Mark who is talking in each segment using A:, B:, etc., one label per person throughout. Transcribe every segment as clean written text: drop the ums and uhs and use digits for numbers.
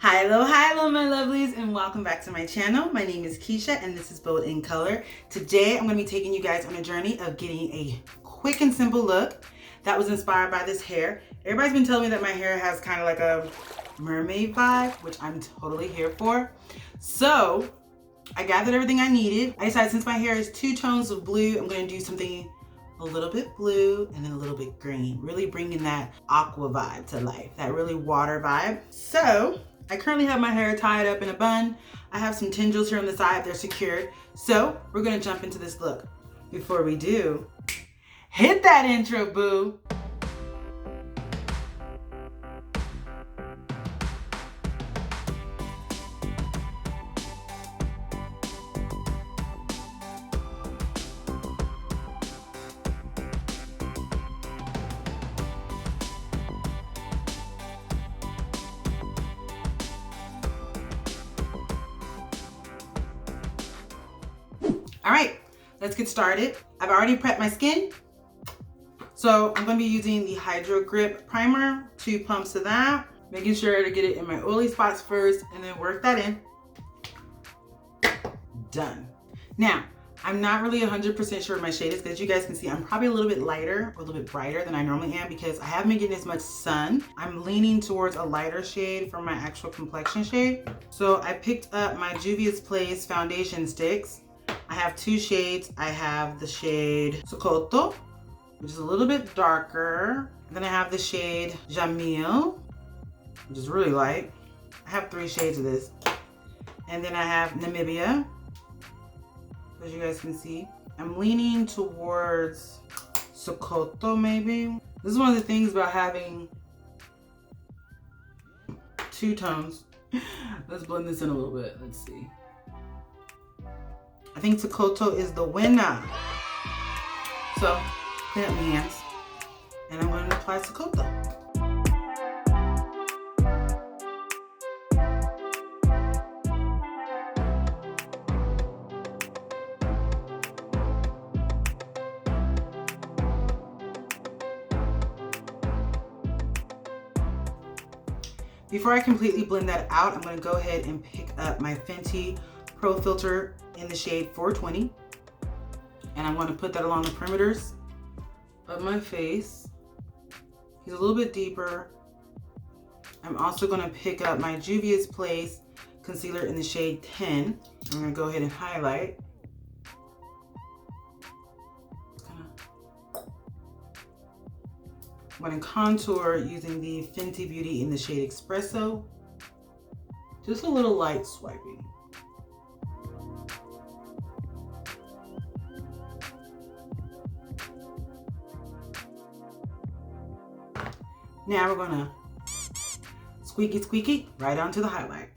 A: Hello, my lovelies, and welcome back to my channel. My name is Keisha, and this is Bold in Color. Today, I'm going to be taking you guys on a journey of getting a quick and simple look that was inspired by this hair. Everybody's been telling me that my hair has kind of like a mermaid vibe, which I'm totally here for. So, I gathered everything I needed. I decided since my hair is two tones of blue, I'm going to do something a little bit blue and then a little bit green, really bringing that aqua vibe to life, that really water vibe. So, I currently have my hair tied up in a bun. I have some tendrils here on the side, they're secured. So we're gonna jump into this look. Before we do, hit that intro, boo. All right, let's get started. I've already prepped my skin. So I'm gonna be using the Hydro Grip Primer, 2 pumps of that, making sure to get it in my oily spots first and then work that in. Done. Now, I'm not really 100% sure what my shade is, because you guys can see I'm probably a little bit lighter or a little bit brighter than I normally am because I haven't been getting as much sun. I'm leaning towards a lighter shade for my actual complexion shade. So I picked up my Juvia's Place foundation sticks. I have 2 shades. I have the shade Socoto, which is a little bit darker. Then I have the shade Jamil, which is really light. I have 3 shades of this. And then I have Namibia, as you guys can see. I'm leaning towards Socoto maybe. This is one of the things about having 2 tones. Let's blend this in a little bit. Let's see. I think Socoto is the winner. So, clean up my hands. And I'm going to apply Socoto. Before I completely blend that out, I'm going to go ahead and pick up my Fenty Pro Filter in the shade 420, and I'm going to put that along the perimeters of my face. He's a little bit deeper. I'm also going to pick up my Juvia's Place concealer in the shade 10. I'm going to go ahead and highlight. I'm going to contour using the Fenty Beauty in the shade Espresso. Just a little light swiping. Now we're gonna squeaky right onto the highlight.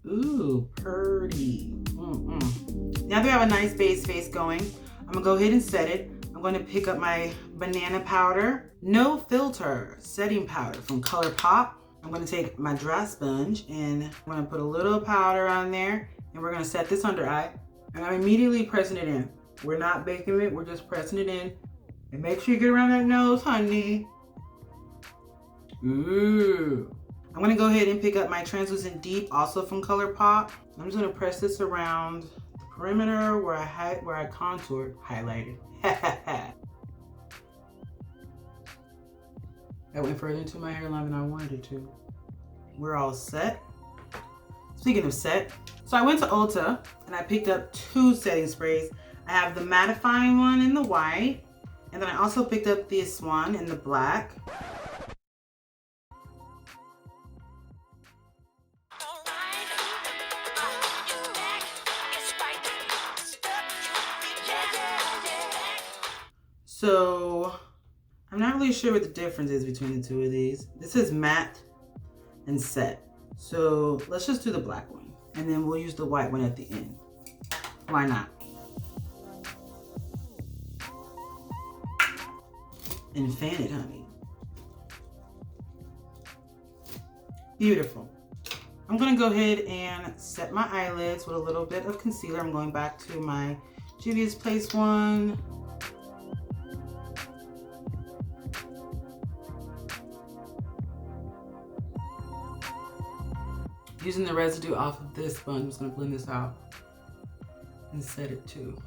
A: Ooh, pretty. Now that we have a nice base face going, I'm gonna go ahead and set it. I'm going to pick up my banana powder, no filter setting powder from ColourPop. I'm going to take my dry sponge and I'm going to put a little powder on there, and we're going to set this under eye, and I'm immediately pressing it in. We're not baking it, we're just pressing it in. And make sure you get around that nose, honey. Ooh. I'm going to go ahead and pick up my Translucent Deep, also from ColourPop. I'm just going to press this around the perimeter where I contoured, highlighted. That went further into my hairline than I wanted it to. We're all set. Speaking of set, so I went to Ulta and I picked up 2 setting sprays. I have the mattifying one in the white, and then I also picked up this one in the black. So, I'm not really sure what the difference is between the 2 of these. This is matte and set. So, let's just do the black one. And then we'll use the white one at the end. Why not? And fan it, honey. Beautiful. I'm gonna go ahead and set my eyelids with a little bit of concealer. I'm going back to my Juvia's Place one. Using the residue off of this sponge, I'm just gonna blend this out and set it too.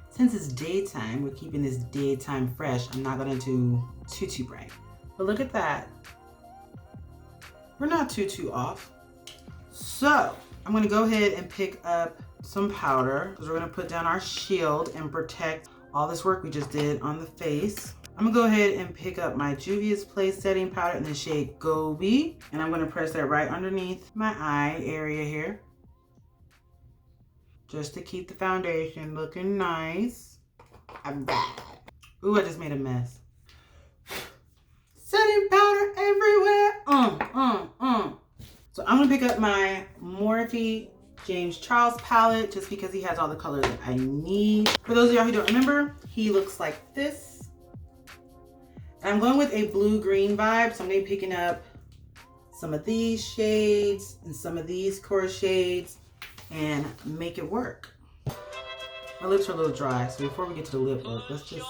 A: Since it's daytime, we're keeping this daytime fresh. I'm not gonna do too bright. But look at that. We're not too off. So I'm gonna go ahead and pick up some powder because we're gonna put down our shield and protect all this work we just did on the face. I'm gonna go ahead and pick up my Juvia's Place setting powder in the shade Gobi, and I'm gonna press that right underneath my eye area here, just to keep the foundation looking nice. I'm back. Ooh, I just made a mess. Setting powder everywhere. So I'm gonna pick up my Morphe James Charles palette just because he has all the colors that I need. For those of y'all who don't remember, he looks like this. And I'm going with a blue-green vibe, so I'm gonna be picking up some of these shades and some of these core shades and make it work. My lips are a little dry, so before we get to the lip work, let's just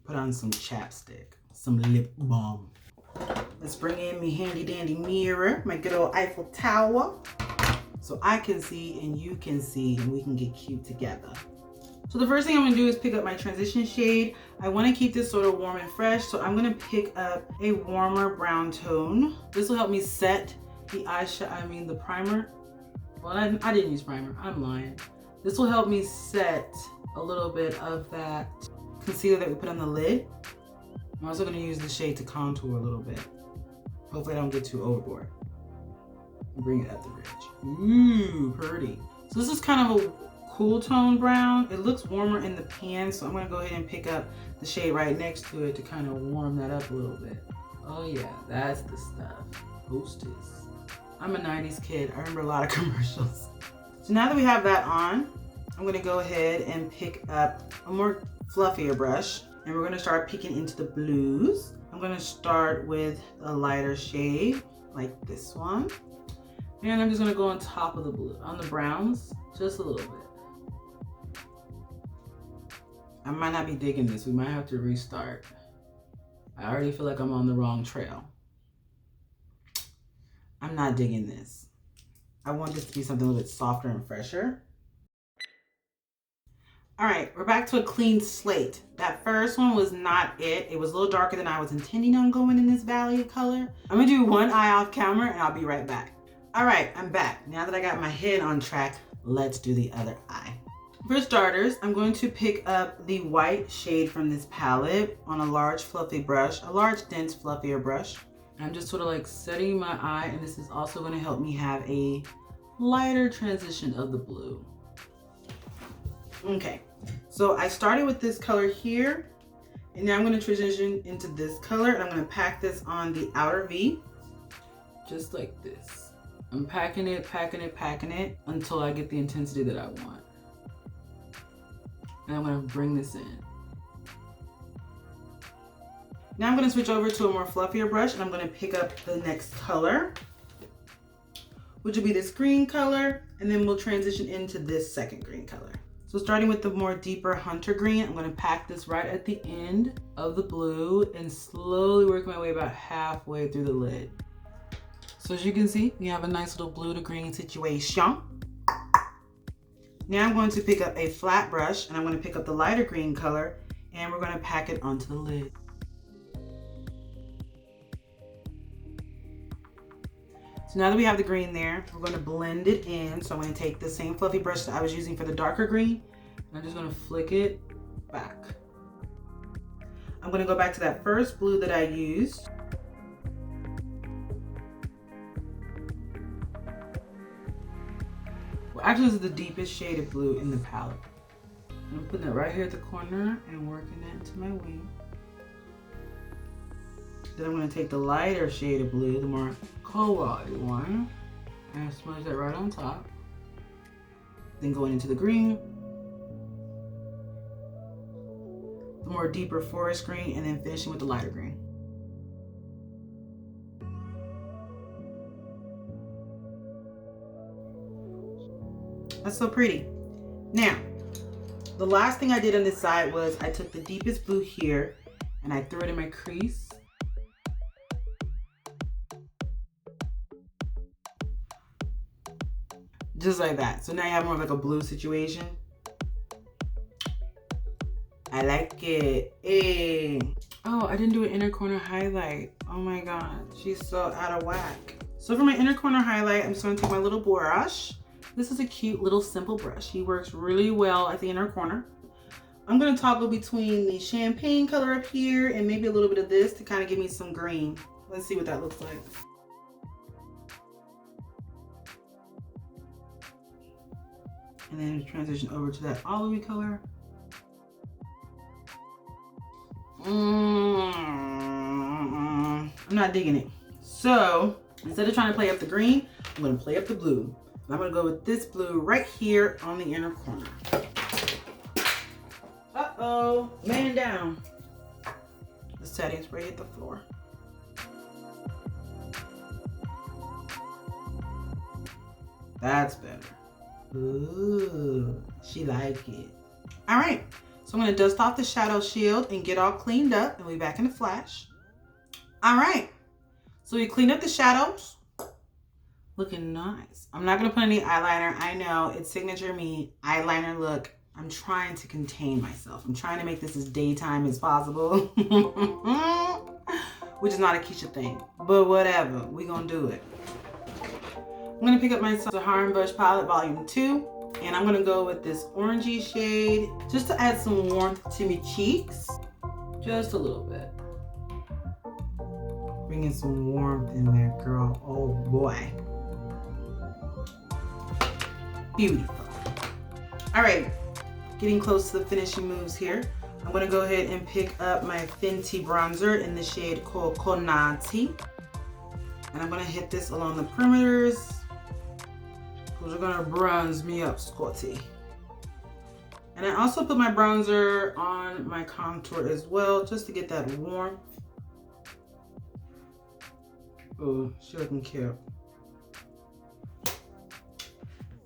A: put on some chapstick, some lip balm. Let's bring in my handy dandy mirror, my good old Eiffel Tower, so I can see and you can see and we can get cute together. So the first thing I'm gonna do is pick up my transition shade. I wanna keep this sort of warm and fresh, so I'm gonna pick up a warmer brown tone. This will help me set the eyeshadow, the primer. Well, I didn't use primer, I'm lying. This will help me set a little bit of that concealer that we put on the lid. I'm also gonna use the shade to contour a little bit. Hopefully I don't get too overboard. Bring it up the ridge. Ooh, pretty. So this is kind of a cool tone brown. It looks warmer in the pan, so I'm gonna go ahead and pick up the shade right next to it to kind of warm that up a little bit. Oh yeah, that's the stuff. Hostess. I'm a 90s kid. I remember a lot of commercials. So now that we have that on, I'm gonna go ahead and pick up a more fluffier brush, and we're gonna start peeking into the blues. I'm gonna start with a lighter shade, like this one. And I'm just gonna go on top of the blue, on the browns, just a little bit. I might not be digging this. We might have to restart. I already feel like I'm on the wrong trail. I'm not digging this. I want this to be something a little bit softer and fresher. All right, we're back to a clean slate. That first one was not it. It was a little darker than I was intending on going in this valley of color. I'm gonna do one eye off camera and I'll be right back. All right, I'm back. Now that I got my head on track, let's do the other eye. For starters, I'm going to pick up the white shade from this palette on a large fluffy brush, a large dense fluffier brush. I'm just sort of like setting my eye, and this is also going to help me have a lighter transition of the blue. Okay, so I started with this color here, and now I'm going to transition into this color, and I'm going to pack this on the outer V, just like this. I'm packing it until I get the intensity that I want. And I'm gonna bring this in. Now I'm gonna switch over to a more fluffier brush, and I'm gonna pick up the next color, which will be this green color, and then we'll transition into this second green color. So starting with the more deeper hunter green, I'm gonna pack this right at the end of the blue and slowly work my way about halfway through the lid. So as you can see, we have a nice little blue to green situation. Now I'm going to pick up a flat brush, and I'm going to pick up the lighter green color, and we're going to pack it onto the lid. So now that we have the green there, we're going to blend it in. So I'm going to take the same fluffy brush that I was using for the darker green, and I'm just going to flick it back. I'm going to go back to that first blue that I used. Actually, this is the deepest shade of blue in the palette. I'm putting it right here at the corner and working it into my wing. Then I'm going to take the lighter shade of blue, the more koala one, and smudge that right on top. Then going into the green. The more more deeper forest green and then finishing with the lighter green. That's so pretty. Now, the last thing I did on this side was I took the deepest blue here and I threw it in my crease. Just like that. So now you have more of like a blue situation. I like it. Hey. Oh, I didn't do an inner corner highlight. Oh my God, she's so out of whack. So for my inner corner highlight, I'm just gonna take my little brush. This is a cute little simple brush. He works really well at the inner corner. I'm gonna toggle between the champagne color up here and maybe a little bit of this to kind of give me some green. Let's see what that looks like. And then transition over to that olive color. I'm not digging it. So instead of trying to play up the green, I'm gonna play up the blue. I'm gonna go with this blue right here on the inner corner. Uh-oh, man down. The setting spray hit the floor. That's better. Ooh, she like it. All right, so I'm gonna dust off the shadow shield and get all cleaned up, and we'll be back in the flash. All right, so we cleaned up the shadows. Looking nice. I'm not gonna put any eyeliner. I know, it's signature me, eyeliner look. I'm trying to contain myself. I'm trying to make this as daytime as possible. Which is not a Keisha thing, but whatever, we gonna do it. I'm gonna pick up my Sahara Brush Palette Volume 2, and I'm gonna go with this orangey shade just to add some warmth to my cheeks. Just a little bit. Bringing some warmth in there, girl. Oh boy. Beautiful. All right, getting close to the finishing moves here. I'm gonna go ahead and pick up my Fenty bronzer in the shade Coconati. And I'm gonna hit this along the perimeters. Those are gonna bronze me up, Scotty. And I also put my bronzer on my contour as well, just to get that warmth. Oh, she looking cute.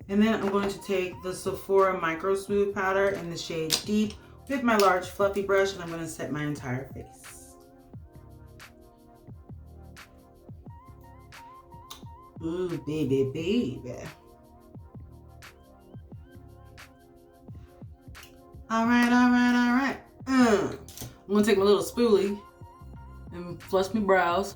A: And then I'm going to take the Sephora Micro Smooth Powder in the shade Deep with my large fluffy brush, and I'm gonna set my entire face. Ooh, baby, baby. All right. I'm gonna take my little spoolie and flush my brows.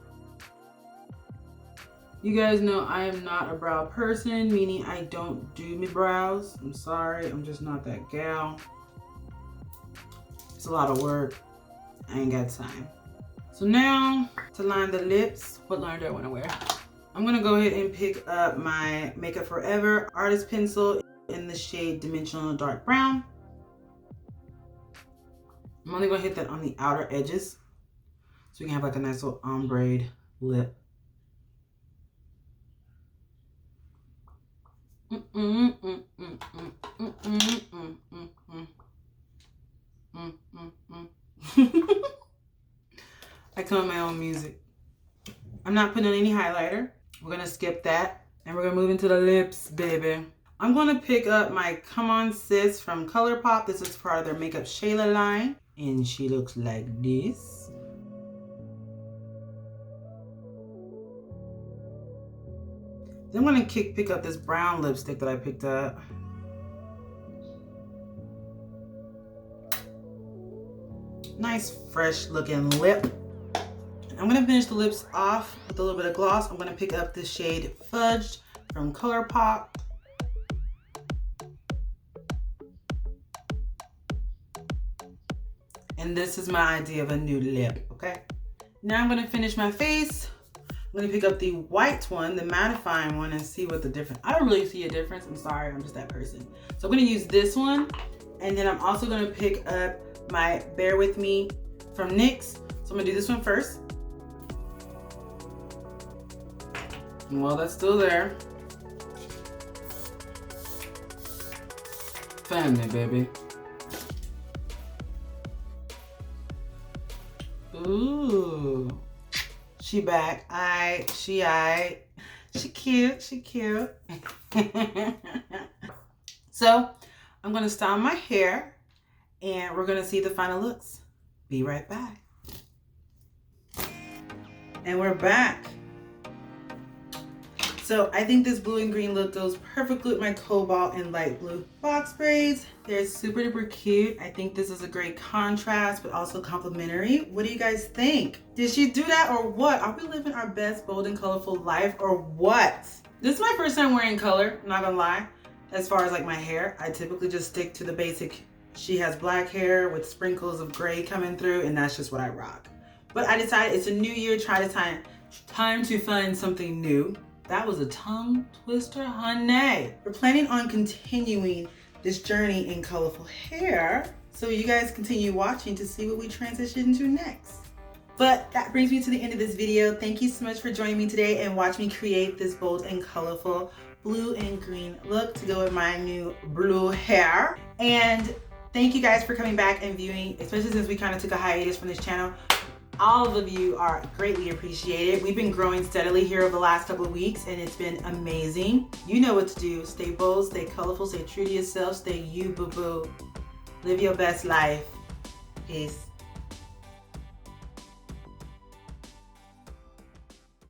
A: You guys know I am not a brow person, meaning I don't do my brows. I'm sorry, I'm just not that gal. It's a lot of work. I ain't got time. So now to line the lips, what line do I want to wear? I'm gonna go ahead and pick up my Makeup Forever Artist Pencil in the shade Dimensional Dark Brown. I'm only gonna hit that on the outer edges so we can have like a nice little ombre lip. I come up with my own music. I'm not putting on any highlighter. We're gonna skip that and we're gonna move into the lips, baby. I'm gonna pick up my Come On Sis from ColourPop. This is part of their Makeup Shayla line, and she looks like this. Then I'm gonna pick up this brown lipstick that I picked up. Nice, fresh looking lip. I'm gonna finish the lips off with a little bit of gloss. I'm gonna pick up the shade Fudged from ColourPop. And this is my idea of a nude lip, okay? Now I'm gonna finish my face. I'm gonna pick up the white one, the mattifying one, and see what the difference. I don't really see a difference. I'm sorry, I'm just that person. So I'm gonna use this one, and then I'm also gonna pick up my Bear With Me from NYX. So I'm gonna do this one first. And while that's still there, family, baby. Ooh. She back. She cute. She cute. So I'm gonna style my hair and we're gonna see the final looks. Be right back. And we're back. So I think this blue and green look goes perfectly with my cobalt and light blue box braids. They're super duper cute. I think this is a great contrast, but also complementary. What do you guys think? Did she do that or what? Are we living our best bold and colorful life or what? This is my first time wearing color, not gonna lie. As far as like my hair, I typically just stick to the basic. She has black hair with sprinkles of gray coming through, and that's just what I rock. But I decided it's a new year, time to find something new. That was a tongue twister, honey. We're planning on continuing this journey in colorful hair, so you guys continue watching to see what we transition to next. But that brings me to the end of this video. Thank you so much for joining me today and watch me create this bold and colorful blue and green look to go with my new blue hair. And thank you guys for coming back and viewing, especially since we kind of took a hiatus from this channel. All of you are greatly appreciated. We've been growing steadily here over the last couple of weeks and it's been amazing. You know what to do. Stay bold, stay colorful, stay true to yourself, stay you, boo-boo. Live your best life. Peace.